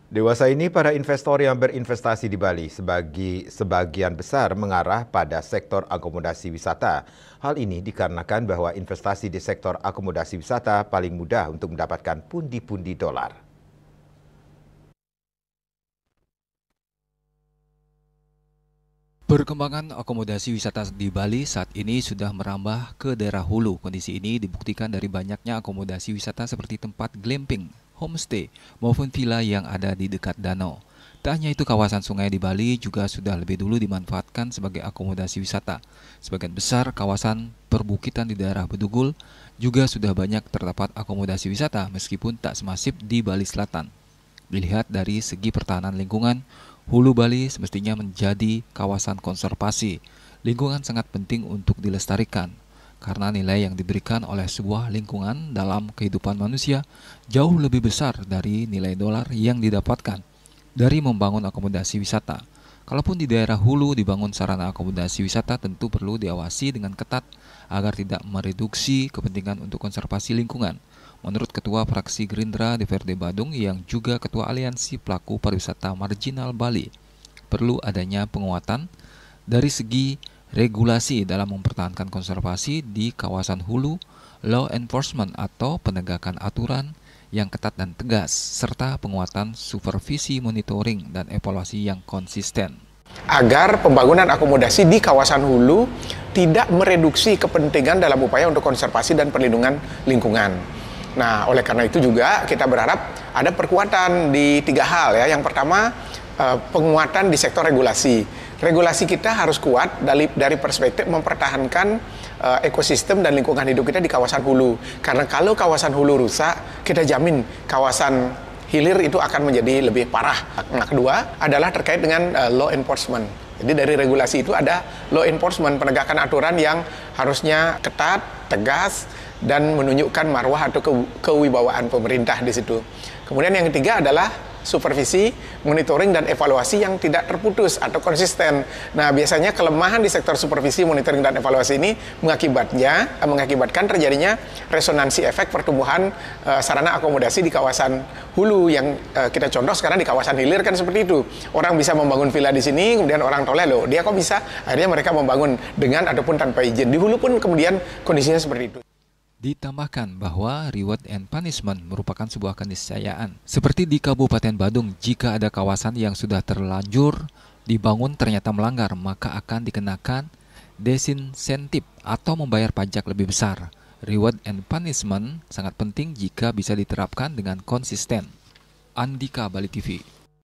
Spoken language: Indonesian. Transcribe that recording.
Dewasa ini para investor yang berinvestasi di Bali sebagian besar mengarah pada sektor akomodasi wisata. Hal ini dikarenakan bahwa investasi di sektor akomodasi wisata paling mudah untuk mendapatkan pundi-pundi dolar. Perkembangan akomodasi wisata di Bali saat ini sudah merambah ke daerah hulu. Kondisi ini dibuktikan dari banyaknya akomodasi wisata seperti tempat glamping, homestay, maupun villa yang ada di dekat danau. Tak hanya itu, kawasan sungai di Bali juga sudah lebih dulu dimanfaatkan sebagai akomodasi wisata. Sebagian besar kawasan perbukitan di daerah Bedugul juga sudah banyak terdapat akomodasi wisata meskipun tak semasif di Bali Selatan. Dilihat dari segi pertahanan lingkungan, Hulu Bali semestinya menjadi kawasan konservasi. Lingkungan sangat penting untuk dilestarikan, karena nilai yang diberikan oleh sebuah lingkungan dalam kehidupan manusia jauh lebih besar dari nilai dolar yang didapatkan dari membangun akomodasi wisata. Kalaupun di daerah hulu dibangun sarana akomodasi wisata, tentu perlu diawasi dengan ketat agar tidak mereduksi kepentingan untuk konservasi lingkungan. Menurut Ketua Fraksi Gerindra DPRD Badung yang juga Ketua Aliansi Pelaku Pariwisata Marginal Bali, perlu adanya penguatan dari segi regulasi dalam mempertahankan konservasi di kawasan hulu, law enforcement atau penegakan aturan yang ketat dan tegas, serta penguatan supervisi monitoring dan evaluasi yang konsisten. Agar pembangunan akomodasi di kawasan hulu tidak mereduksi kepentingan dalam upaya untuk konservasi dan perlindungan lingkungan. Nah, oleh karena itu juga kita berharap ada perkuatan di 3 hal ya. Yang pertama, penguatan di sektor regulasi. Regulasi kita harus kuat dari perspektif mempertahankan ekosistem dan lingkungan hidup kita di kawasan hulu. Karena kalau kawasan hulu rusak, kita jamin kawasan hilir itu akan menjadi lebih parah. Nah, kedua adalah terkait dengan law enforcement. Jadi dari regulasi itu ada law enforcement, penegakan aturan yang harusnya ketat, tegas, dan menunjukkan marwah atau kewibawaan pemerintah di situ. Kemudian yang ketiga adalah supervisi, monitoring, dan evaluasi yang tidak terputus atau konsisten. Nah, biasanya kelemahan di sektor supervisi, monitoring, dan evaluasi ini mengakibatkan terjadinya resonansi efek pertumbuhan sarana akomodasi di kawasan hulu yang kita contoh sekarang di kawasan hilir kan seperti itu. Orang bisa membangun villa di sini, kemudian orang toleh loh, dia kok bisa? Akhirnya mereka membangun dengan ataupun tanpa izin. Di hulu pun kemudian kondisinya seperti itu. Ditambahkan bahwa reward and punishment merupakan sebuah keniscayaan. Seperti di Kabupaten Badung, jika ada kawasan yang sudah terlanjur dibangun ternyata melanggar, maka akan dikenakan disinsentif atau membayar pajak lebih besar. Reward and punishment sangat penting jika bisa diterapkan dengan konsisten. Andika, Bali TV.